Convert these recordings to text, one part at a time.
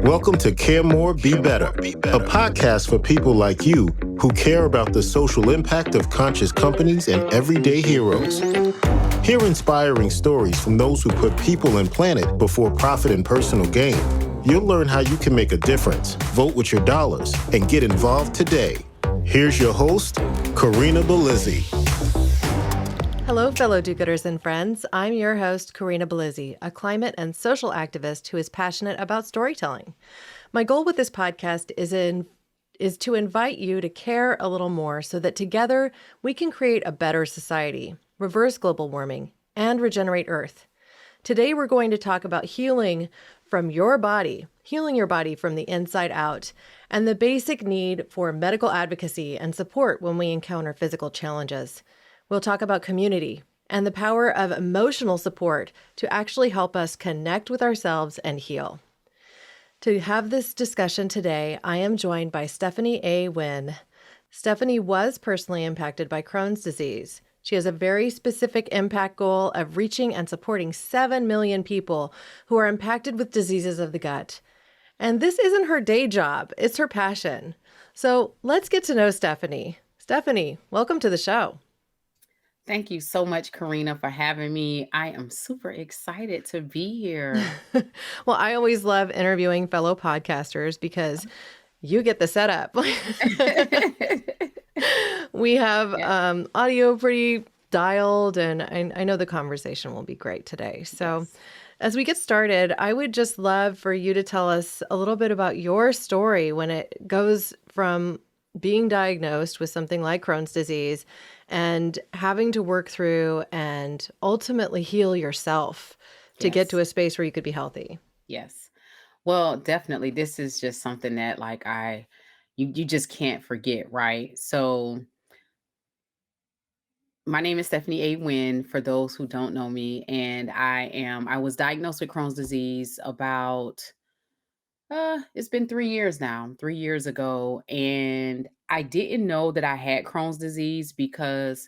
Welcome to Care More, Be Better, a podcast for people like you who care about the social impact of conscious companies and everyday heroes. Hear inspiring stories from those who put people and planet before profit and personal gain. You'll learn how you can make a difference, vote with your dollars, and get involved today. Here's your host, Corinna. Hello, fellow do-gooders and friends. I'm your host, Corinna, a climate and social activist who is passionate about storytelling. My goal with this podcast is to invite you to care a little more so that together we can create a better society, reverse global warming, and regenerate Earth. Today, we're going to talk about healing your body from the inside out, and the basic need for medical advocacy and support when we encounter physical challenges. We'll talk about community and the power of emotional support to actually help us connect with ourselves and heal. To have this discussion today, I am joined by Stephanie A. Wynn. Stephanie was personally impacted by Crohn's disease. She has a very specific impact goal of reaching and supporting 7 million people who are impacted with diseases of the gut. And this isn't her day job, it's her passion. So let's get to know Stephanie. Stephanie, welcome to the show. Thank you so much, Corinna, for having me. I am super excited to be here. Well, I always love interviewing fellow podcasters because you get the setup. We have audio pretty dialed, and I know the conversation will be great today. So as we get started, I would just love for you to tell us a little bit about your story when it goes from being diagnosed with something like Crohn's disease and having to work through and ultimately heal yourself to get to a space where you could be healthy. Yes. Well, definitely. This is just something that you just can't forget, right? So my name is Stephanie A. Wynn, for those who don't know me, and I was diagnosed with Crohn's disease about it's been 3 years now, 3 years ago, and I didn't know that I had Crohn's disease because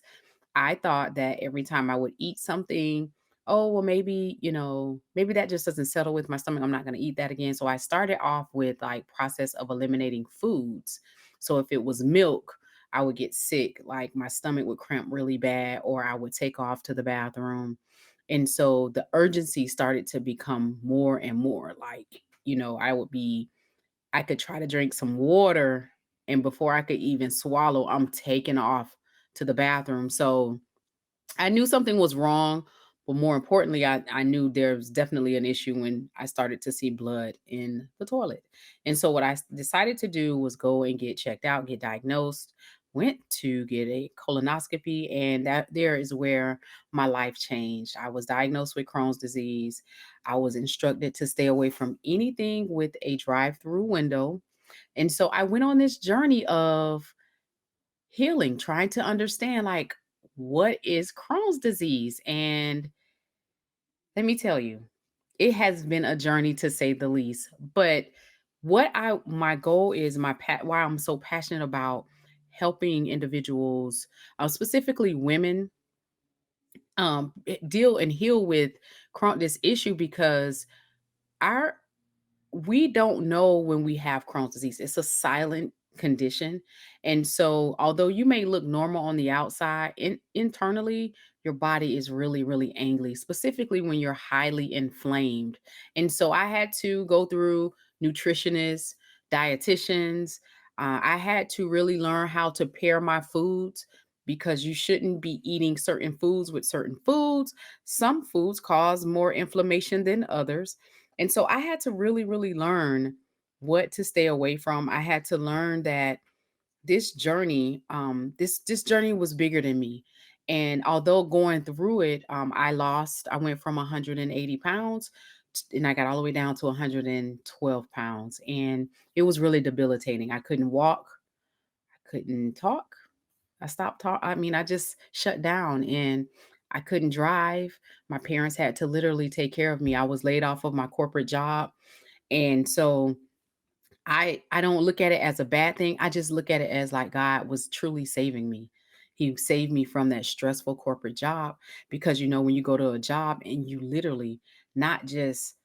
I thought that every time I would eat something, oh, well, maybe that just doesn't settle with my stomach. I'm not going to eat that again. So I started off with process of eliminating foods. So if it was milk, I would get sick, like my stomach would cramp really bad, or I would take off to the bathroom. And so the urgency started to become more and more I could try to drink some water, and before I could even swallow, I'm taking off to the bathroom. So I knew something was wrong, but more importantly, I knew there was definitely an issue when I started to see blood in the toilet. And so what I decided to do was go and get checked out, get diagnosed, went to get a colonoscopy, and that there is where my life changed. I was diagnosed with Crohn's disease. I was instructed to stay away from anything with a drive-through window. And so I went on this journey of healing, trying to understand what is Crohn's disease. And let me tell you, it has been a journey to say the least. But my goal is why I'm so passionate about helping individuals, specifically women, deal and heal with this issue, because we don't know when we have Crohn's disease. It's a silent condition. And so although you may look normal on the outside, internally, your body is really, really angry, specifically when you're highly inflamed. And so I had to go through nutritionists, dietitians. I had to really learn how to pair my foods, because you shouldn't be eating certain foods with certain foods. Some foods cause more inflammation than others. And so I had to really, really learn what to stay away from. I had to learn that this journey, this journey was bigger than me. And although going through it, I went from 180 pounds and I got all the way down to 112 pounds. And it was really debilitating. I couldn't walk. I couldn't talk. I stopped talking. I just shut down, and I couldn't drive. My parents had to literally take care of me. I was laid off of my corporate job. And so I don't look at it as a bad thing. I just look at it as God was truly saving me. He saved me from that stressful corporate job, because when you go to a job and you literally not just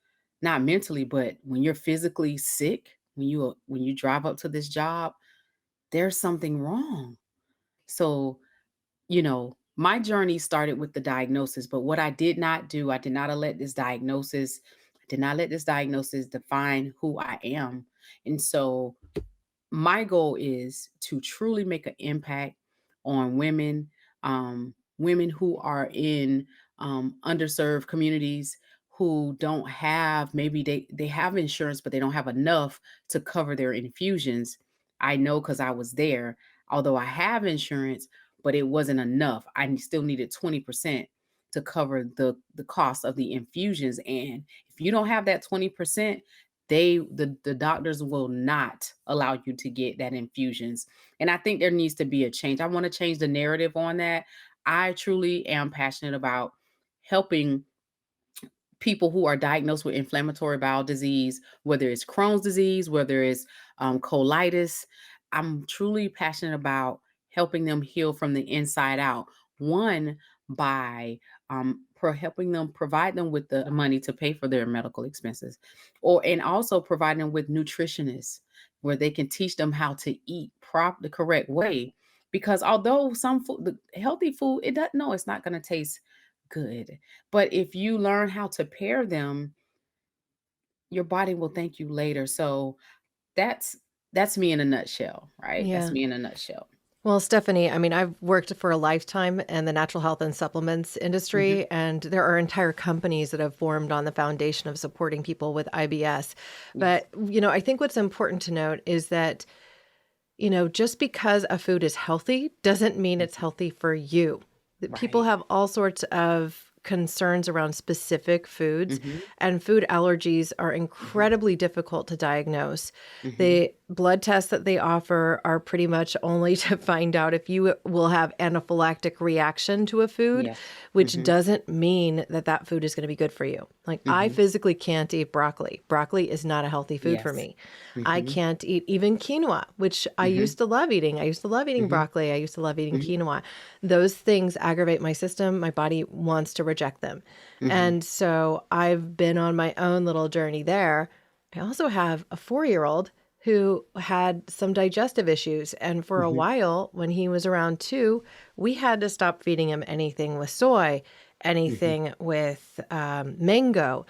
not mentally, but when you're physically sick, when you drive up to this job, there's something wrong. So, my journey started with the diagnosis, but what I did not do, I did not let this diagnosis define who I am. And so my goal is to truly make an impact on women who are in underserved communities, who don't have, maybe they have insurance, but they don't have enough to cover their infusions. I know because I was there. Although I have insurance, but it wasn't enough. I still needed 20% to cover the cost of the infusions. And if you don't have that 20%, the doctors will not allow you to get that infusions. And I think there needs to be a change. I want to change the narrative on that. I truly am passionate about helping people who are diagnosed with inflammatory bowel disease, whether it's Crohn's disease, whether it's colitis. I'm truly passionate about helping them heal from the inside out. One, by helping them, provide them with the money to pay for their medical expenses, and also provide them with nutritionists where they can teach them how to eat the correct way. Because although some food, the healthy food, it doesn't know it's not going to taste good. But if you learn how to pair them, your body will thank you later. So that's that's me in a nutshell, right? That's Yeah. me in a nutshell. Well, Stephanie, I mean, I've worked for a lifetime in the natural health and supplements Mhm. industry, and there are entire companies that have formed on the foundation of supporting people with IBS. Yes. But, I think what's important to note is that, just because a food is healthy doesn't mean it's Mhm. healthy for you. That people Right. have all sorts of concerns around specific foods, Mhm. and food allergies are Mhm. incredibly difficult to diagnose. Mhm. The blood tests that they offer are pretty much only to find out if you will have anaphylactic reaction to a food, Yes. which Mhm. doesn't mean that that food is going to be good for you. Like, I Mhm. physically can't eat broccoli. Broccoli is not a healthy food for Yes. me. I Mhm. can't eat even quinoa, which I Mhm. used to love eating. I used to love eating Mhm. broccoli. I used to love eating Mhm. quinoa. Those things aggravate my system. My body wants to reject them. Mhm. And so I've been on my own little journey there. I also have a 4-year-old who had some digestive issues. And for a Mhm. while, when he was around 2, we had to stop feeding him anything with soy, Mhm. anything with mango,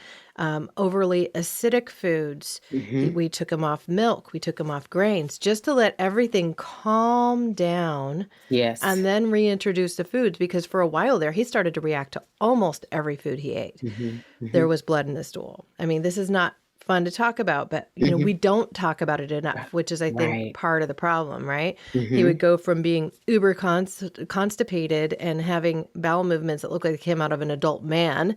overly acidic foods. Mhm. We took him off milk, we took him off grains, just to let everything calm down and Yes. then reintroduce the foods, because for a while there, he started to react to almost every food he ate. Mhm. There Mhm. was blood in the stool. I mean, this is not fun to talk about, but we Mhm. don't talk about it enough, which is, I think, Right. part of the problem, right? He would Mhm. go from being uber constipated and having bowel movements that look like they came out of an adult man,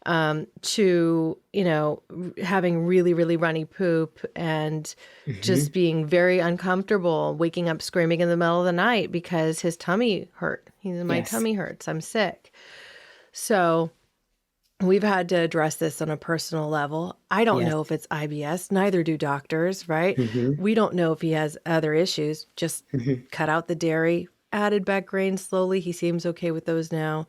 to, having really, really runny poop and just Mhm. being very uncomfortable, waking up screaming in the middle of the night because his tummy hurt. My Yes. tummy hurts. I'm sick. So we've had to address this on a personal level. I don't Yes. know if it's IBS, neither do doctors, right? Mhm. We don't know if he has other issues. Just Mhm. cut out the dairy, added back grains slowly. He seems okay with those now.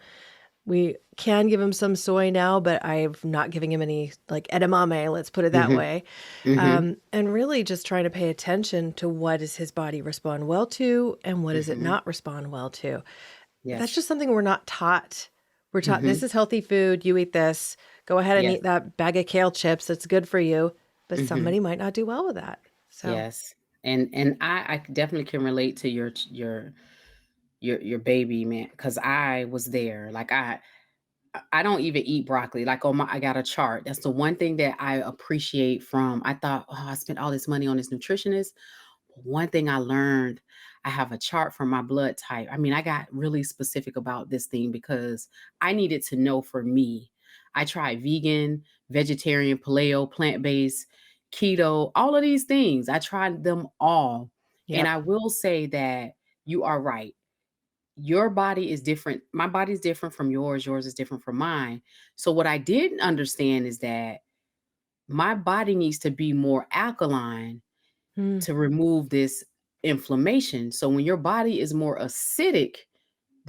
We can give him some soy now, but I'm not giving him any like edamame, let's put it that Mhm. way. Mhm. And really just trying to pay attention to what does his body respond well to and what does it Mhm. not respond well to. That's Yes. just something we're not taught. We're taught this Mhm. is healthy food. You eat this. Go ahead and Yes. eat that bag of kale chips. It's good for you. But Mhm. somebody might not do well with that. So, Yes. And I definitely can relate to your baby, man, because I was there. Like I don't even eat broccoli. Like on my I got a chart. That's the one thing that I appreciate from I thought, oh, I spent all this money on this nutritionist. One thing I learned, I have a chart for my blood type. I mean, I got really specific about this thing because I needed to know for me. I tried vegan, vegetarian, paleo, plant-based, keto, all of these things. I tried them all. And yep. I will say that you are right. Your body is different. My body is different from yours. Yours is different from mine. So what I didn't understand is that my body needs to be more alkaline Mm, to remove this inflammation. So when your body is more acidic,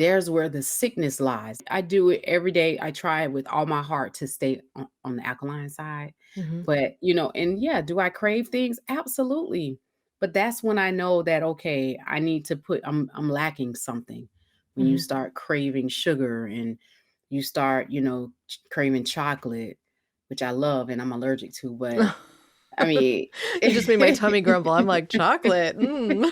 there's where the sickness lies. I do it every day. I try with all my heart to stay on the alkaline side. Hmm. But, and yeah, do I crave things? Absolutely. But that's when I know that, okay, I need to I'm lacking something. When you Hmm. start craving sugar and you start, craving chocolate, which I love and I'm allergic to, but I mean, You just made my tummy grumble. I'm like, chocolate. Mm.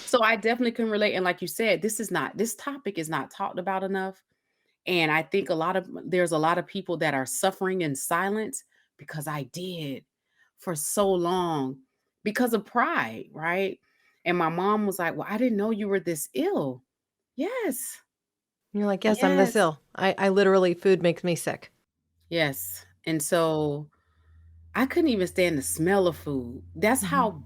so I definitely can relate. And like you said, this topic is not talked about enough. And I think there's a lot of people that are suffering in silence because I did for so long because of pride, right? And my mom was like, "Well, I didn't know you were this ill." Yes. You're like, yes, I'm this Yes. ill. I literally, food makes me sick. Yes. And so I couldn't even stand the smell of food. Hmm.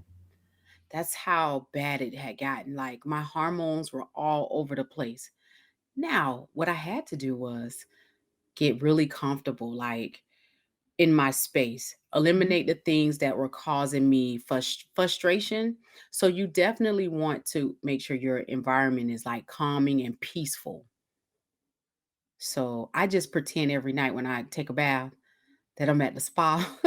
That's how bad it had gotten. Like my hormones were all over the place. Now, what I had to do was get really comfortable, like in my space, Hmm. eliminate the things that were causing me frustration. So, you definitely want to make sure your environment is like calming and peaceful. So, I just pretend every night when I take a bath that I'm at the spa.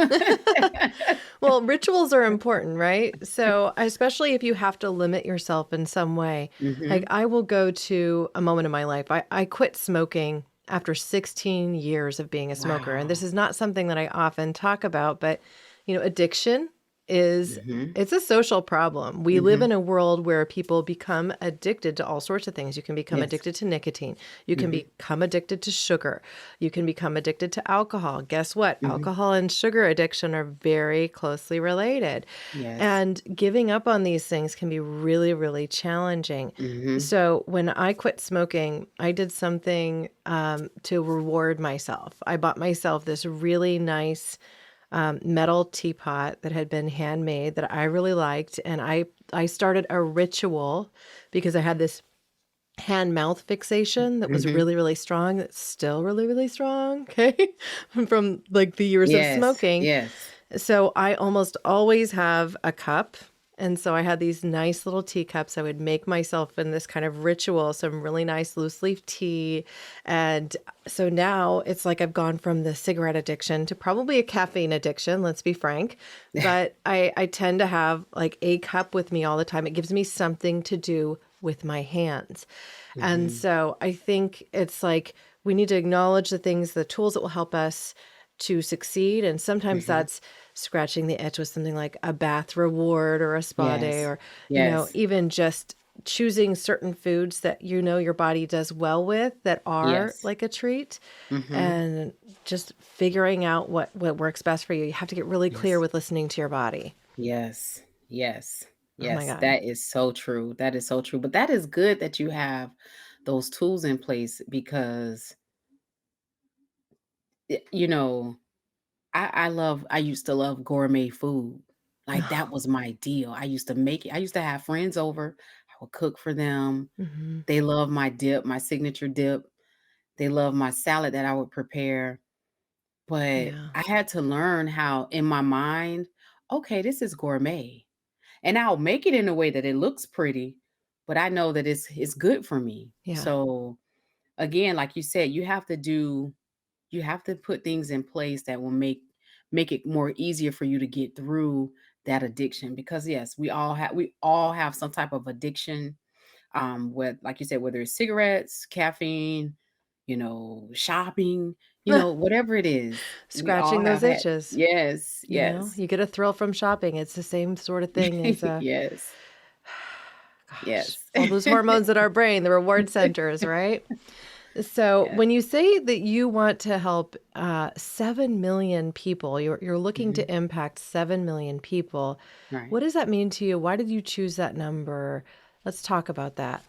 Well, rituals are important, right? So, especially if you have to limit yourself in some way. Like, Hmm. I will go to a moment in my life. I quit smoking after 16 years of being a smoker. And this Wow. is not something that I often talk about, but, addiction is. Hmm. It's a social problem. We live Hmm. in a world where people become addicted to all sorts of things. You can become Yes. addicted to nicotine. You can Hmm. become addicted to sugar. You can become addicted to alcohol. Guess what? Hmm. Alcohol and sugar addiction are very closely related. Yes. And giving up on these things can be really, really challenging. Hmm. So when I quit smoking, I did something to reward myself. I bought myself this really nice metal teapot that had been handmade that I really liked, and I started a ritual because I had this hand mouth fixation that was Hmm. really, really strong. That's still really, really strong. Okay. From like the years of Yes. smoking. Yes. So I almost always have a cup. And so I had these nice little teacups. I would make myself in this kind of ritual, some really nice loose leaf tea. And so now it's like I've gone from the cigarette addiction to probably a caffeine addiction, let's be frank. But I tend to have like a cup with me all the time. It gives me something to do with my hands. And Hmm. so I think it's like we need to acknowledge the things, the tools that will help us to succeed. And sometimes Hmm. that's scratching the itch with something like a bath reward or a spa day, Yes. or, Yes. even just choosing certain foods that your body does well with that are Yes. like a treat, Hmm. and just figuring out what works best for you. You have to get really clear Yes. with listening to your body. Yes. Yes. Oh my Yes. God. That is so true. That is so true. But that is good that you have those tools in place because, y- you know, I used to love gourmet food. Like that was my deal. I used to make it. I used to have friends over. I would cook for them. Hmm. They love my dip, my signature dip. They love my salad that I would prepare. But Yeah. I had to learn how in my mind, okay, this is gourmet. And I'll make it in a way that it looks pretty, but I know that it's good for me. Yeah. So again, like you said, you have to put things in place that will make it more easier for you to get through that addiction because yes, we all have some type of addiction with like you said, whether it's cigarettes, caffeine, shopping, whatever it is. We all Scratching have those had. itches. Yes, yes. You get a thrill from shopping. It's the same sort of thing as Yes. gosh, Yes. all those hormones in our brain, the reward centers, right? So Yes. when you say that you want to help 7 million people, you're looking Mhm. to impact 7 million people. Right. What does that mean to you? Why did you choose that number? Let's talk about that.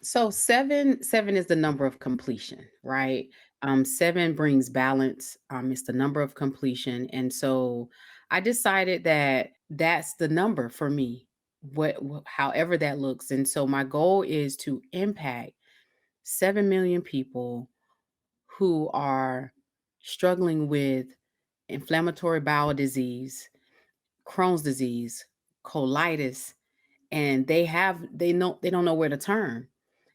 So seven is the number of completion, right? Seven brings balance. It's the number of completion. And so I decided that that's the number for me, however that looks. And so my goal is to impact 7 million people who are struggling with inflammatory bowel disease, Crohn's disease, colitis, and they don't know where to turn.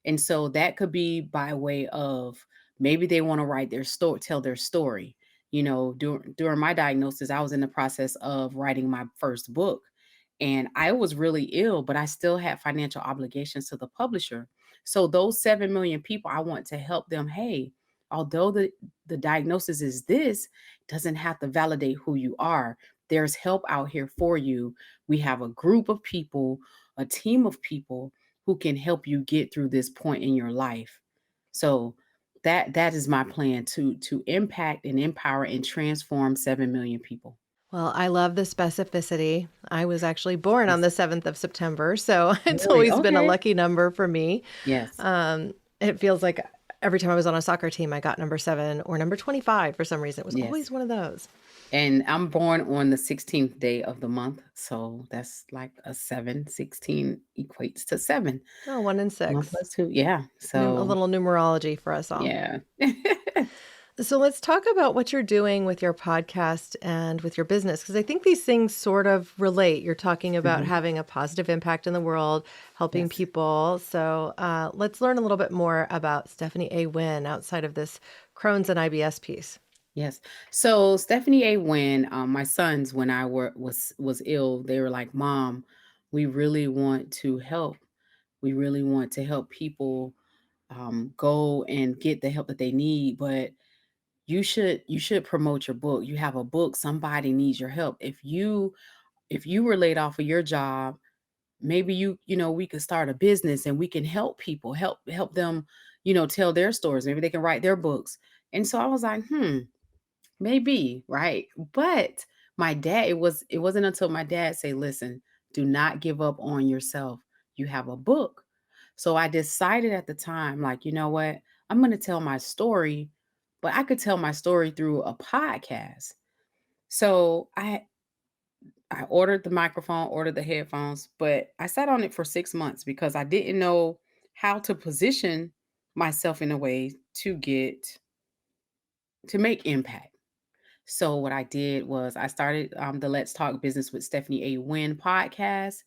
And so that could be by way of maybe they want to write their story, tell their story. During my diagnosis, I was in the process of writing my first book, and I was really ill, but I still had financial obligations to the publisher. So those 7 million people, I want to help them. Hey, although the diagnosis is this, doesn't have to validate who you are. There's help out here for you. We have a group of people, a team of people who can help you get through this point in your life. So that is my plan, to impact and empower and transform 7 million people. Well, I love the specificity. I was actually born on Yes. the 7th of September, so it's Really? always been a Okay. lucky number for me. Yes. It feels like every time I was on a soccer team, I got number 7 or number 25 for some reason. It was Yes. always one of those. And I'm born on the 16th day of the month. So that's like a 7. 16 equates to 7. Oh, 1 and 1 6. plus 2. Yeah. A So, little numerology for us all. yeah. So let's talk about what you're doing with your podcast and with your business, because I think these things sort of relate. You're talking about Mhm. having a positive impact in the world, helping Yes. people. So let's learn a little bit more about Stephanie A. Wynn outside of this Crohn's and IBS piece. Yes. So Stephanie A. Wynn, my sons, when I was ill, they were like, "Mom, we really want to help. We really want to help people go and get the help that they need, but you should promote your book. You have a book. Somebody needs your help. If you were laid off of your job, maybe we could start a business and we can help people, help them, tell their stories. Maybe they can write their books." And so I was like, maybe, right? But it wasn't until my dad say, "Listen, do not give up on yourself. You have a book." So I decided at the time, like, you know what? I'm going to tell my story, but I could tell my story through a podcast. So I ordered the microphone, ordered the headphones, but I sat on it for 6 months because I didn't know how to position myself in a way to make impact. So what I did was I started the Let's Talk Business with Stephanie A. Wynn podcast,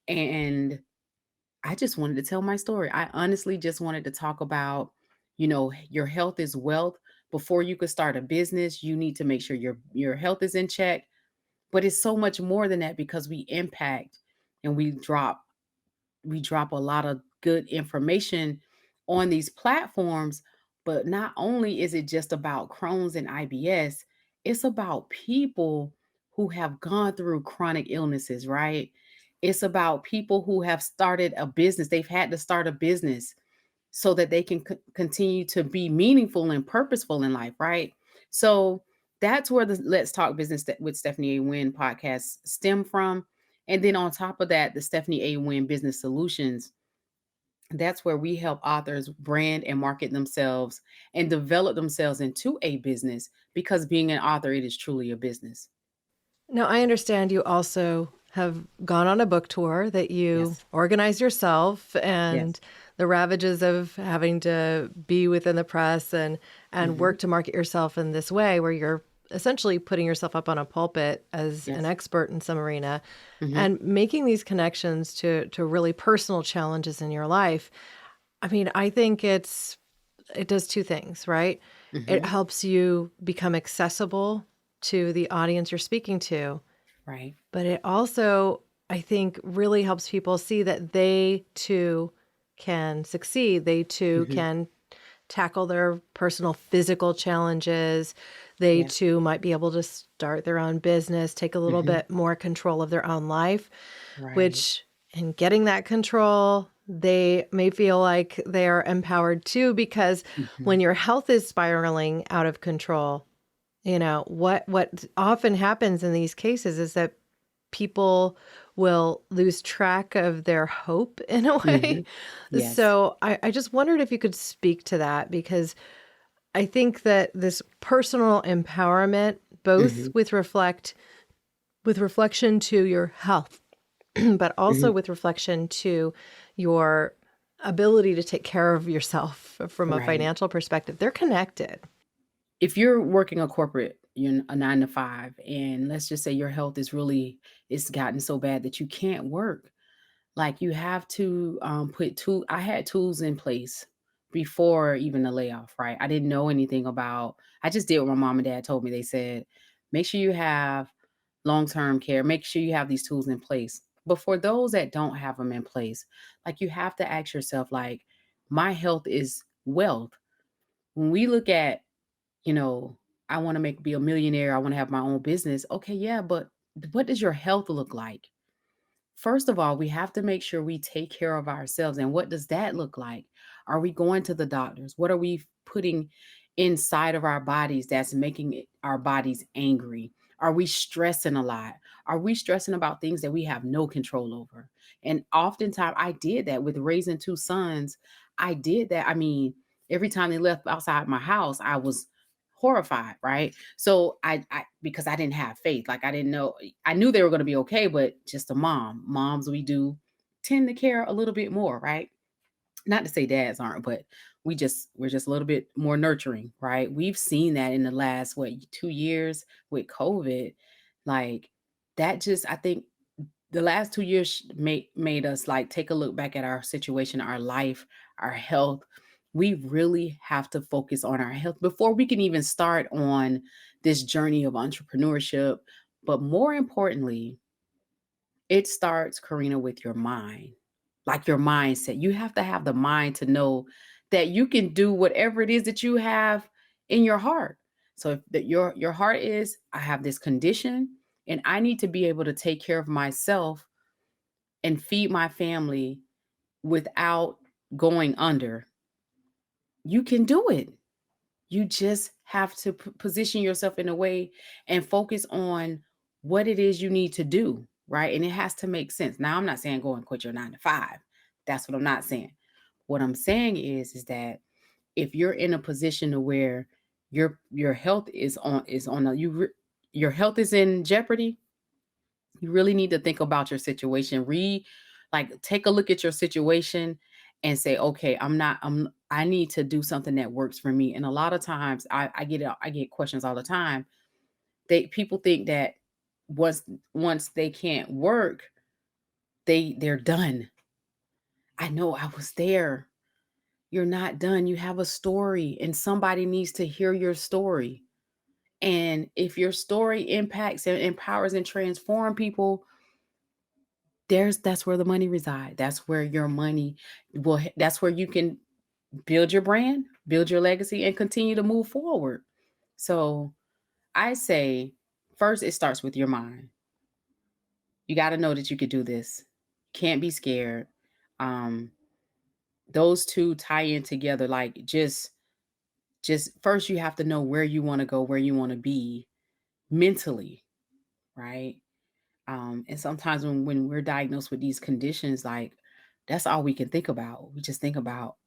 and I just wanted to tell my story. I honestly just wanted to talk about, your health is wealth. Before you could start a business, you need to make sure your health is in check. But it's so much more than that because we impact and we drop a lot of good information on these platforms. But not only is it just about Crohn's and IBS, it's about people who have gone through chronic illnesses, right? It's about people who have started a business. They've had to start a business so that they can continue to be meaningful and purposeful in life, right? So that's where the Let's Talk Business with Stephanie A. Wynn podcast stem from. And then on top of that, the Stephanie A. Wynn Business Solutions, that's where we help authors brand and market themselves and develop themselves into a business, because being an author, it is truly a business. Now, I understand you also have gone on a book tour that you Yes. organized yourself, and Yes. the ravages of having to be within the press and Hmm. work to market yourself in this way where you're essentially putting yourself up on a pulpit as an Yes. expert in some arena Hmm. and making these connections to really personal challenges in your life. I mean, I think it does two things, right? It Hmm. helps you become accessible to the audience you're speaking to, Right. but it also, I think, really helps people see that they too can succeed. They too Hmm. can tackle their personal physical challenges. They Yes. too might be able to start their own business, take a little Hmm. bit more control of their own life, Right. which in getting that control, they may feel like they are empowered too, because Hmm. when your health is spiraling out of control, what often happens in these cases is that people will lose track of their hope in a way. Hmm. Yes. So I just wondered if you could speak to that, because I think that this personal empowerment, both Hmm. with reflection to your health, but also with reflection to your ability to take care of yourself from a Right. financial perspective, they're connected. If you're working a corporate, a 9 to 5, and let's just say your health is really, it's gotten so bad that you can't work, like you have to I had tools in place before even the layoff, right? I didn't know anything about, I just did what my mom and dad told me. They said, make sure you have long-term care, make sure you have these tools in place. But for those that don't have them in place, like you have to ask yourself, like, my health is wealth. When we look at, you know, I want to be a millionaire, I want to have my own business. Okay, yeah, but what does your health look like? First of all, we have to make sure we take care of ourselves. And what does that look like? Are we going to the doctors? What are we putting inside of our bodies that's making our bodies angry? Are we stressing a lot? Are we stressing about things that we have no control over? And oftentimes I did that with raising two sons. I did that. I mean, every time they left outside my house, I was horrified, right? So I because I didn't have faith. Like I didn't know, I knew they were going to be okay, but just a moms, we do tend to care a little bit more, right? Not to say dads aren't, but we're just a little bit more nurturing, right? We've seen that in the last 2 years with COVID. Like that just, I think the last 2 years made us like take a look back at our situation, our life, our health. We really have to focus on our health before we can even start on this journey of entrepreneurship. But more importantly, it starts, Corinna, with your mind, like your mindset. You have to have the mind to know that you can do whatever it is that you have in your heart. So if your heart is, I have this condition and I need to be able to take care of myself and feed my family without going under, you can do it. You just have to position yourself in a way and focus on what it is you need to do, right? And it has to make sense. Now, I'm not saying go and quit your 9 to 5. That's what I'm not saying. What I'm saying is that if you're in a position to where your health is on your health is in jeopardy, you really need to think about your situation. Take a look at your situation and say, okay, I need to do something that works for me. And a lot of times I get questions all the time. People think that once they can't work, they're done. I know, I was there. You're not done. You have a story and somebody needs to hear your story. And if your story impacts and empowers and transform people, that's where the money resides. That's where your money that's where you can build your brand, build your legacy, and continue to move forward. So I say, first, it starts with your mind. You got to know that you could do this. Can't be scared. Those two tie in together. Like just first, you have to know where you want to go, where you want to be mentally, right? And sometimes when we're diagnosed with these conditions, like that's all we can think about. We just think about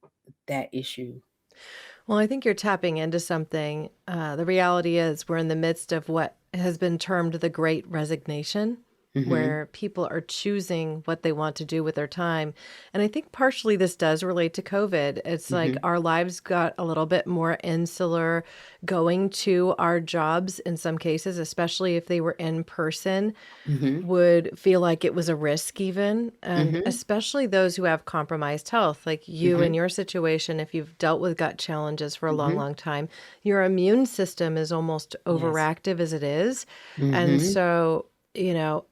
that issue. Well, I think you're tapping into something. The reality is, we're in the midst of what has been termed the Great Resignation, Mm-hmm. where people are choosing what they want to do with their time. And I think partially this does relate to COVID. It's like Mm-hmm. our lives got a little bit more insular. Going to our jobs, in some cases, especially if they were in person, Mm-hmm. would feel like it was a risk even, and Mm-hmm. especially those who have compromised health, like you in Mm-hmm. your situation. If you've dealt with gut challenges for a long, Mm-hmm. long time, your immune system is almost Yes. overactive as it is. And Mm-hmm. so, you know,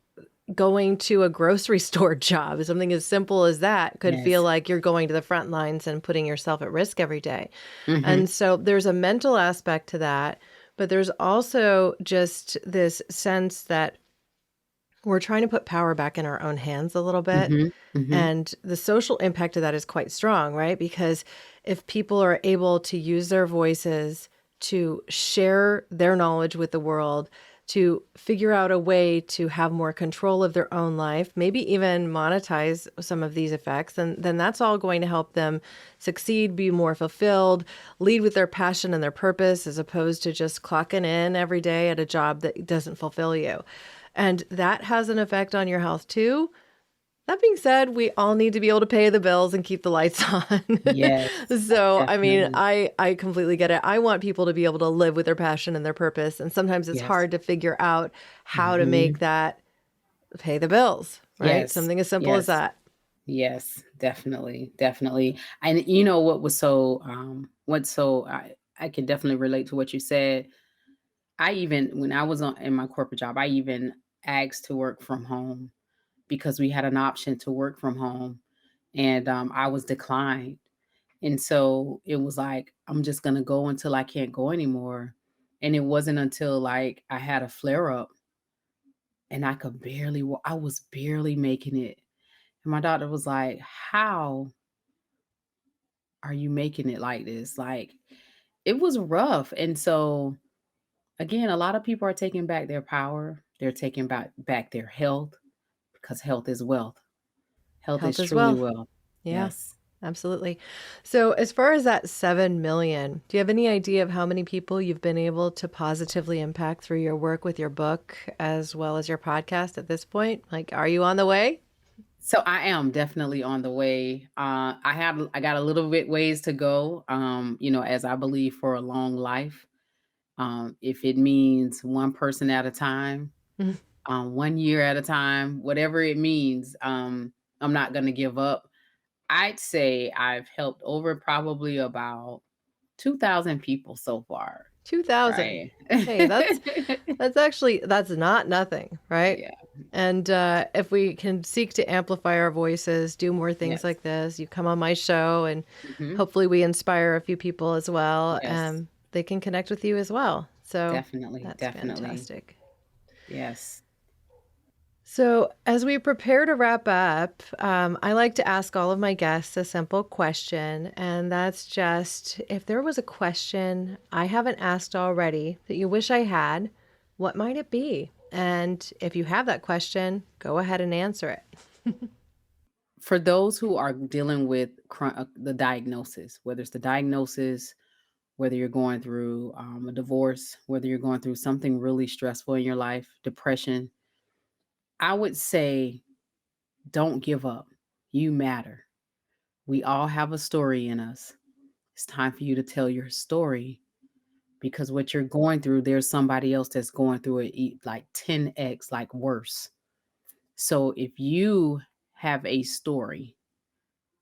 going to a grocery store job, something as simple as that, could feel Yes. like you're going to the front lines and putting yourself at risk every day. Mm-hmm. And so there's a mental aspect to that, but there's also just this sense that we're trying to put power back in our own hands a little bit. Mm-hmm. Mm-hmm. And the social impact of that is quite strong, right? Because if people are able to use their voices to share their knowledge with the world, to figure out a way to have more control of their own life, maybe even monetize some of these effects, then that's all going to help them succeed, be more fulfilled, lead with their passion and their purpose, as opposed to just clocking in every day at a job that doesn't fulfill you. And that has an effect on your health too. That being said, we all need to be able to pay the bills and keep the lights on. Yes. So, I mean, Definitely. I completely get it. I want people to be able to live with their passion and their purpose. And sometimes it's Yes. hard to figure out how to Mm-hmm. make that pay the bills, right? Yes. Something as simple as Yes. that. Yes, definitely, definitely. And you know what was so I can definitely relate to what you said. I even when I was in my corporate job, I even asked to work from home because we had an option to work from home, and I was declined. And so it was like, I'm just gonna go until I can't go anymore. And it wasn't until like I had a flare up and I could barely I was barely making it. And my doctor was like, "How are you making it like this?" Like it was rough. And so again, a lot of people are taking back their power. They're taking back their health because health is wealth. Health Health is as truly well. wealth. Yeah, Yes. absolutely. So, as far as that 7 million, do you have any idea of how many people you've been able to positively impact through your work with your book as well as your podcast at this point? Like, are you on the way? So I am definitely on the way. I got a little bit ways to go. As I believe for a long life. If it means one person at a time, Mhm. 1 year at a time, whatever it means, I'm not gonna give up. I'd say I've helped over probably about 2,000 people so far. 2,000. Right. Hey, that's not nothing, right? Yeah. And if we can seek to amplify our voices, do more things Yes. like this, you come on my show and Mhm. hopefully we inspire a few people as well. Yes. They can connect with you as well. So Definitely, that's definitely. fantastic. Yes. So, as we prepare to wrap up, I like to ask all of my guests a simple question. And that's just if there was a question I haven't asked already that you wish I had, what might it be? And if you have that question, go ahead and answer it. For those who are dealing with the diagnosis, whether it's the diagnosis, whether you're going through a divorce, whether you're going through something really stressful in your life, depression, I would say don't give up. You matter. We all have a story in us. It's time for you to tell your story because what you're going through, there's somebody else that's going through it like 10x, like worse. So if you have a story,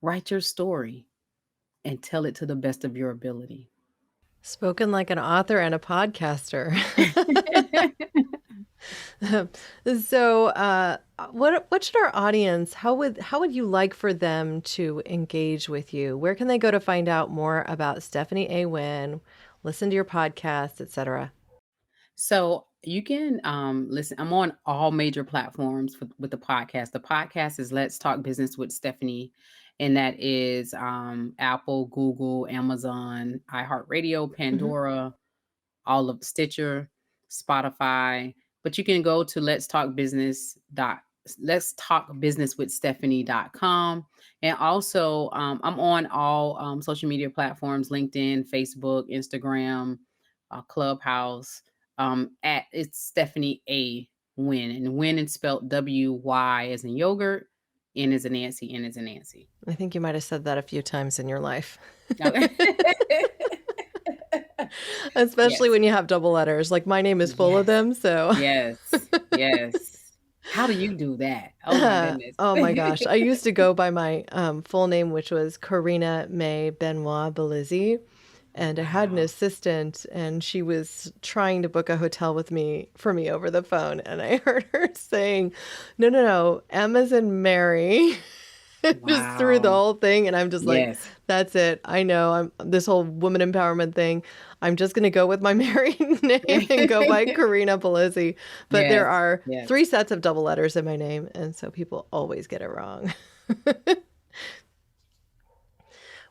write your story and tell it to the best of your ability. Spoken like an author and a podcaster. So, what should our audience? How would you like for them to engage with you? Where can they go to find out more about Stephanie A. Wynn, listen to your podcast, etc.? So you can listen. I'm on all major platforms with the podcast. The podcast is Let's Talk Business with Stephanie, and that is Apple, Google, Amazon, iHeartRadio, Hmm. Pandora, all of Stitcher, Spotify. But you can go to let's talk business with Stephanie.com. And also I'm on all social media platforms, LinkedIn, Facebook, Instagram, Clubhouse. At it's Stephanie A. Wynn. And Wynn is spelled WY as in yogurt, N as in Nancy, N as in Nancy. I think you might have said that a few times in your life. Okay. Especially Yes. when you have double letters. Like my name is full of Yes. them, so Yes. Yes. How do you do that? Oh my goodness. oh my gosh. I used to go by my full name, which was Corinna May Benoit Belizzi. And I had an Wow. assistant, and she was trying to book a hotel with me for me over the phone. And I heard her saying, no, no, no, M as in Mary, just through the Wow. whole thing. And I'm just like, Yes. that's it. I know I'm this whole woman empowerment thing. I'm just going to go with my married name and go by Corinna Belizzi. But there Yes. are Yes. 3 sets of double letters in my name. And so people always get it wrong.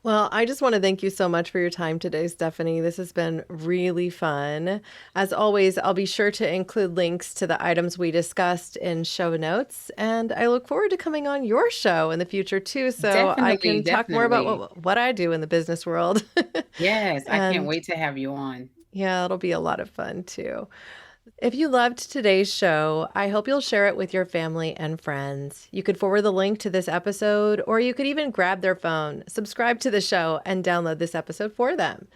Well, I just want to thank you so much for your time today, Stephanie. This has been really fun. As always, I'll be sure to include links to the items we discussed in show notes. And I look forward to coming on your show in the future too, so I Definitely. can talk more about Definitely. what I do in the business world. Yes. I can't And wait to have you on. yeah, it'll be a lot of fun too. If you loved today's show, I hope you'll share it with your family and friends. You could forward the link to this episode, or you could even grab their phone, subscribe to the show, and download this episode for them.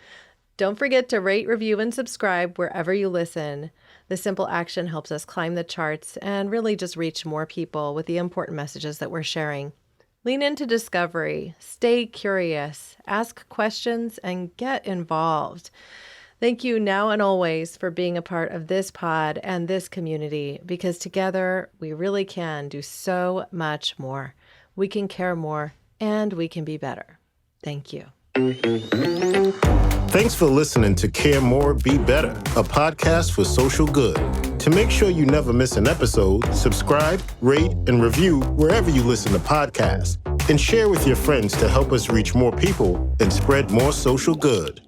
Don't forget to rate, review, and subscribe wherever you listen. This simple action helps us climb the charts and really just reach more people with the important messages that we're sharing. Lean into discovery, stay curious, ask questions, and get involved. Thank you now and always for being a part of this pod and this community, because together we really can do so much more. We can care more and we can be better. Thank you. Thanks for listening to Care More, Be Better, a podcast for social good. To make sure you never miss an episode, subscribe, rate, and review wherever you listen to podcasts, and share with your friends to help us reach more people and spread more social good.